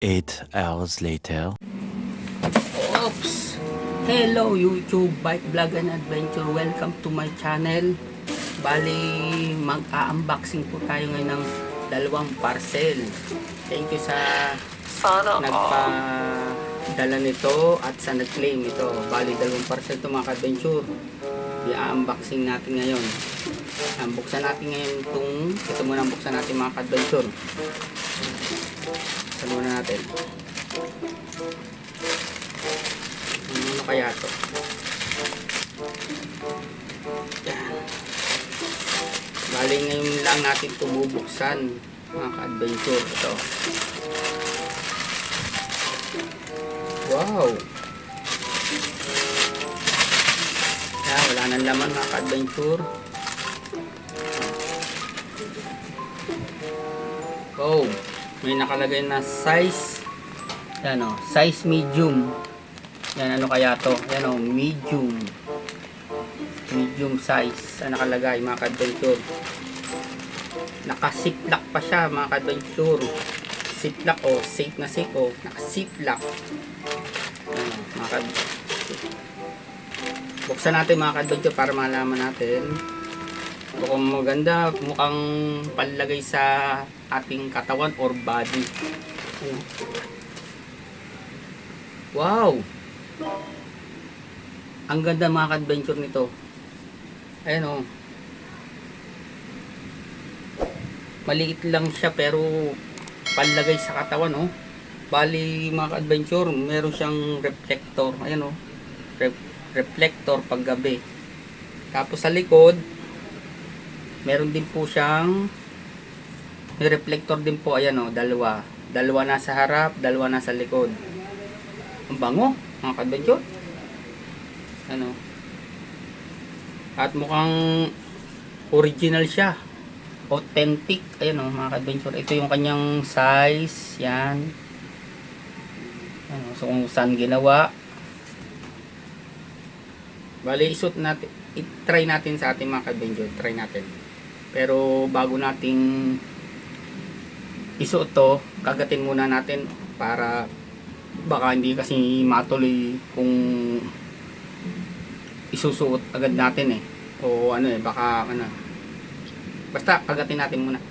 8 hours later. Oops! Hello YouTube Bike Vlog and Adventure. Welcome to my channel. Bali, mag-unboxing po tayo ngayon ng dalawang parcel. Thank you sa nagpadala nito at sa nag-claim ito. Bali, dalawang parcel ito mga adventure. I-unboxing natin ngayon. Buksan natin ngayon ito muna ang buksan natin mga adventure. Buksan muna natin. Ano kaya ito? Yan. Bali ngayon lang natin ito bubuksan mga ka-adventure. Ito. Wow! Yan, wala nang laman mga ka-adventure. Oh, may nakalagay na size. Yan o, size medium. Yan, ano kaya to? Yan o, medium. Medium size. Ang nakalagay mga ka-adventure. Naka-ziplock pa siya mga ka-adventure. Ziplock o, safe na safe o. Naka-ziplock. Yan o, mga ka-adventure. Buksan natin mga ka-adventure para malaman natin. Mukhang maganda, mukhang palagay sa ating katawan or body. Ano? Wow! Ang ganda mga ka-adventure nito. Ayan o. Maliit lang siya pero palagay sa katawan o. Bali mga ka-adventure, meron siyang reflector. Ayan o. Reflector pag gabi. Tapos sa likod, meron din po siyang may reflector din po. Ayan o, dalawa nasa harap, dalawa nasa likod. Ang bango mga ka-adventure. Ano, at mukhang original siya, authentic. Ayan o mga ka-adventure, ito yung kanyang size. Yan. Ano, so kung saan ginawa, bali isuot natin, i-try natin sa ating mga ka-adventure. Try natin. Pero bago nating isuot to, kagatin muna natin para baka hindi kasi matuloy kung isusuot agad natin o ano baka ano, basta kagatin natin muna.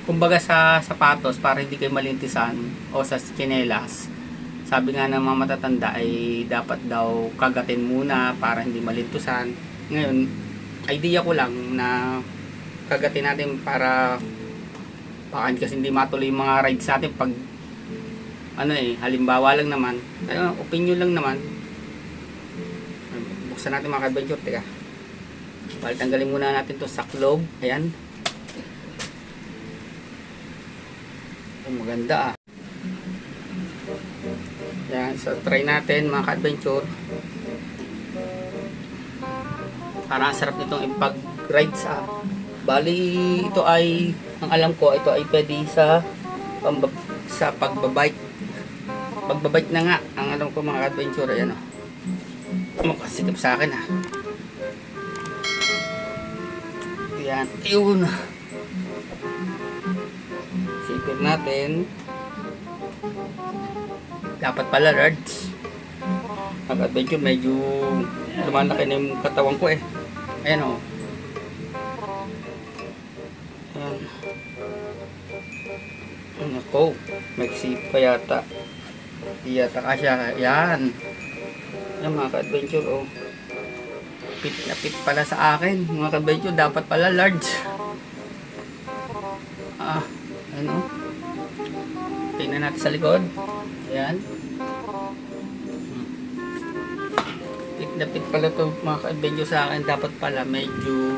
Kumbaga sa sapatos, para hindi kayo malintisan, o sa tsinelas, sabi nga ng mga matatanda ay dapat daw kagatin muna para hindi malintusan. Ngayon, idea ko lang na kagatin natin para baka kasi hindi matuloy yung mga rides natin pag ano halimbawa lang naman, opinion lang naman. Buksan natin mga ka-adventure. Teka, bali tanggalin muna natin to sa globe. Ayan. Maganda yan, so try natin mga ka-adventure. Parang sarap nitong ipag-ride bali ito ay, ang alam ko, ito ay pwede sa pagbabike na nga ang alam ko mga ka-adventure. Ayan o, makasikip sa akin yan, yun. Sipin natin. Dapat pala large. Mag-adventure, medyo lumalaki na yung katawan ko Ayan o. Ayan. Ako, magsip pa yata. Di yata kasya. Ayan. Ayan mga ka-adventure o. Fit na fit pala sa akin. Mga ka-adventure, dapat pala large. Ano? Tingnan natin sa likod. Ayan. Fit na fit pala to mga ka-adventure sa akin. Dapat pala medyo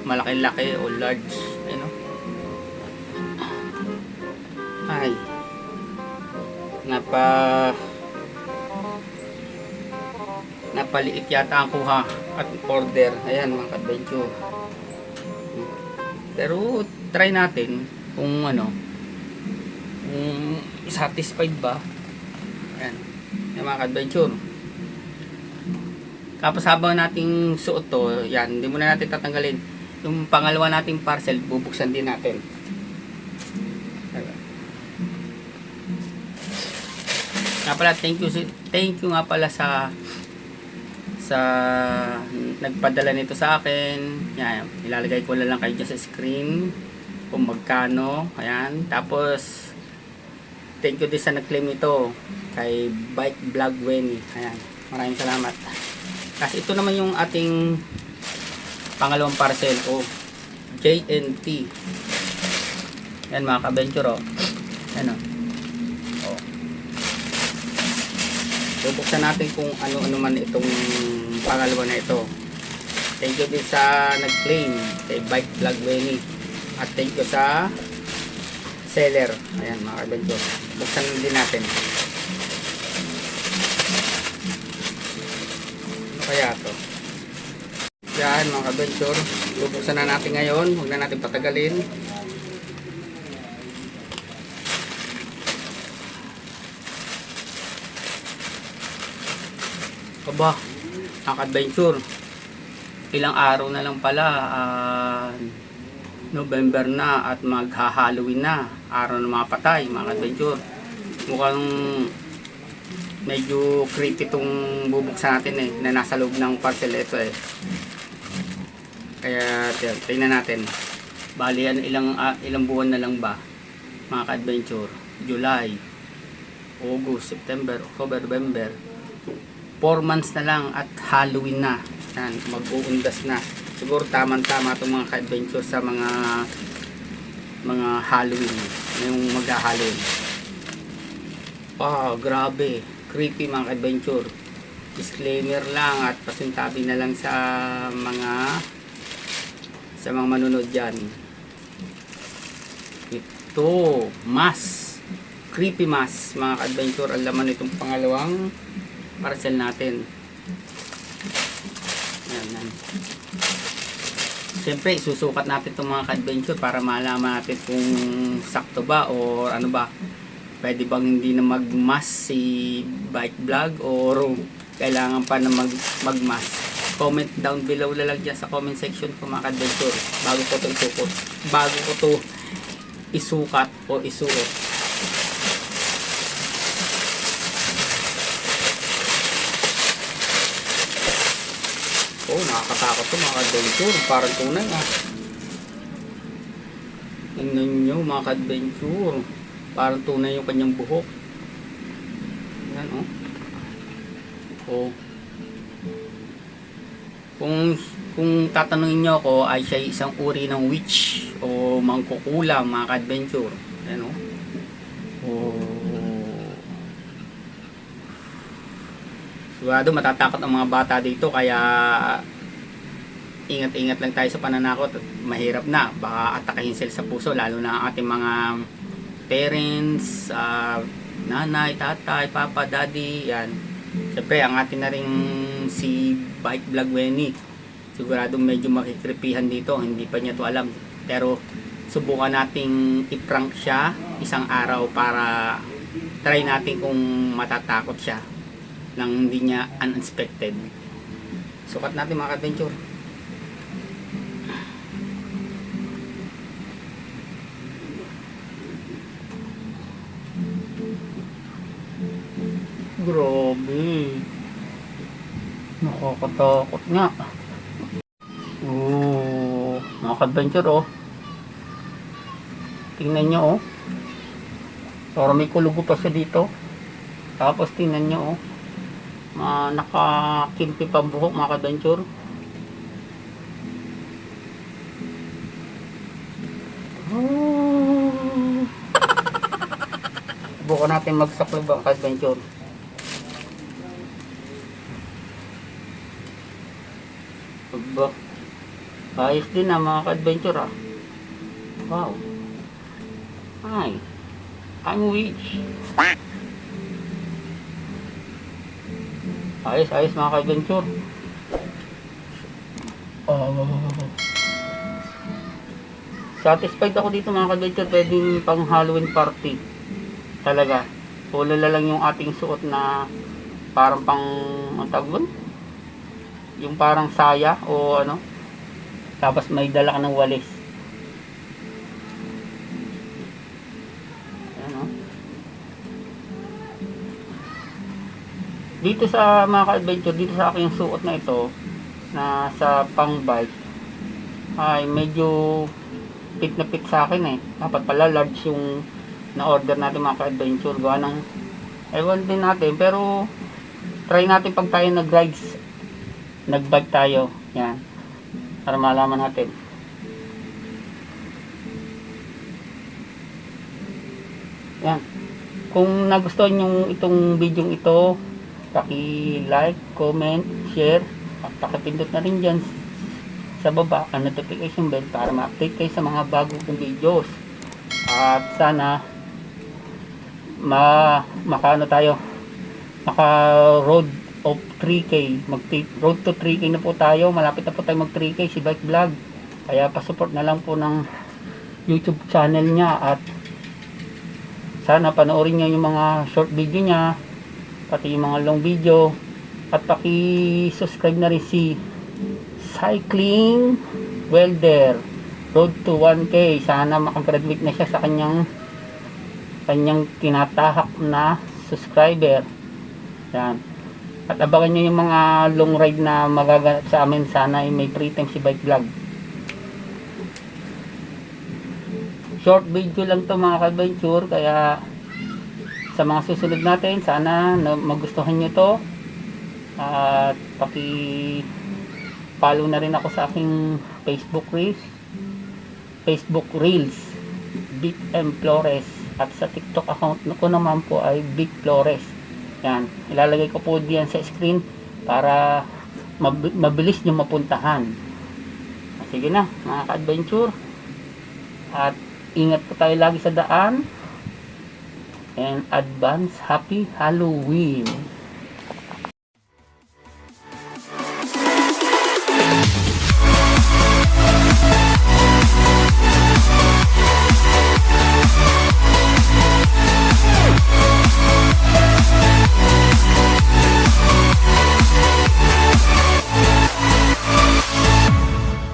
malaki-laki o large. Ayan o. Ay. Napaliit yata ang kuha at order. Ayan mga ka-adventure. Pero try natin kung ano, kung satisfied ba. Ayan, yung mga ka-adventure. Tapos habang nating suot to, yan, hindi muna natin tatanggalin. Yung pangalawa nating parcel, bubuksan din natin. Nga pala, thank you nga pala sa nagpadala nito sa akin. Yan, ilalagay ko na lang kayo dyan sa screen kung magkano. Ayan, tapos thank you din sa nag-claim ito kay Bike Vlog Wenny. Ayan, maraming salamat. Kasi ito naman yung ating pangalawang parcel o JNT. Yan mga ka-venture, oh. Ano? Oh. Bubuksan natin kung ano-ano man itong pangalawa na ito. Thank you din sa nag-claim kay Bike Vlog Wenny. At thank you sa seller. Ayan mga ka-venture. Buksan din natin. Ano kaya to? Yan mga ka-venture. Bubuksan na natin ngayon. Huwag na natin patagalin. Aba, mga ka-venture, ilang araw na lang pala, November na at magha-Halloween na, araw ng mga patay, mga ka-venture. Mukhang medyo creepy itong bubuksan natin na nasa loob ng parcel ito Kaya tingnan natin. Bali yan, ilang buwan na lang ba, mga ka-adventure? July, August, September, October, November. 4 months na lang at Halloween na. Yan, mag-uundas na. Siguro tamang-tama itong mga ka-adventure sa mga Halloween. Yung mag-Halloween. Grabe. Creepy mga ka-adventure. Disclaimer lang at pasintabi na lang sa mga manunod dyan. Ito, mask. Creepy mask mga ka-adventure. Ang laman itong pangalawang parcel natin. Yan. Siyempre, susukat natin itong mga ka-adventure para malaman natin kung sakto ba o ano ba. Pwede bang hindi na mag-mask si Bike Vlog or kailangan pa na mag-mask. Comment down below na lang dyan sa comment section ko mga ka-adventure bago ko to isukat o isuot. Nakakatakot to mga ka-adventure. Parang tunay Tingnan nyo mga ka-adventure. Parang tunay yung kanyang buhok. Yan Kung tatanungin nyo ako ay siya isang uri ng witch o mangkukulam mga ka-adventure. Yan Sigurado matatakot ang mga bata dito kaya ingat-ingat lang tayo sa pananakot. Mahirap na, baka atakihin sila sa puso lalo na ang ating mga parents, nanay, tatay, papa, daddy, yan. Siyempre ang ating na rin si Bike Vlog Wenny. Sigurado medyo makikripihan dito, hindi pa niya to alam. Pero subukan nating i-prank siya isang araw para try natin kung matatakot siya nang hindi niya unexpected. Sukat natin mga ka-adventure. Grabe. Nakakatakot nga. Mga ka-adventure Tingnan nyo Parang may kulugo pa siya dito. Tapos tingnan nyo nakakimpi pa buhok mga ka-adventure. Bukan natin magsaklo ba ka-adventure. Ayos din mga ka-adventure Wow. Hi. I'm witch. Ayos mga ka-adventure. Satisfied ako dito mga ka-adventure. Pwedeng pang Halloween party. Talaga. Tulala lang yung ating suot na parang pang ang tawag doon? Yung parang saya o Tapos may dala ka ng walis. Ayan, oh. Dito sa mga ka-adventure, dito sa aking suot na ito, na sa pang bike, ay medyo fit na fit sa akin eh. Dapat pala large yung na-order natin mga ka-adventure. Gawa ng, ewan din natin, pero try natin pag tayo nag-rides, nag-bike tayo. Yan. Para malaman natin. Yan. Kung nagustuhan nyo itong video ito, paki-like, comment, share, at pakipindot na rin dyan sa baba ang notification bell para ma-update kayo sa mga bagong kong videos. At sana maka road of 3K, road to 3K na po tayo. Malapit na po tayo mag 3K si Bike Vlog, kaya pa-support na lang po ng YouTube channel niya, at sana panoorin niyo yung mga short video niya, pati yung mga long video, at paki-subscribe na rin si Cycling Welder Road to 1K. Sana makagraduate na siya sa kanyang tinatahak na subscriber. Yan. At abangan nyo yung mga long ride na magaganap sa amin. Sana ay may free time si Bike Vlog. Short video lang to mga ka-adventure, kaya sa mga susunod natin, sana magustuhan nyo to. At paki-follow na rin ako sa aking Facebook Reels Big M Flores, at sa TikTok account ko naman po ay Big Flores. Yan, ilalagay ko po diyan sa screen para mabilis nyo mapuntahan. Sige na mga ka-adventure, at ingat po tayo lagi sa daan, and advance happy Halloween.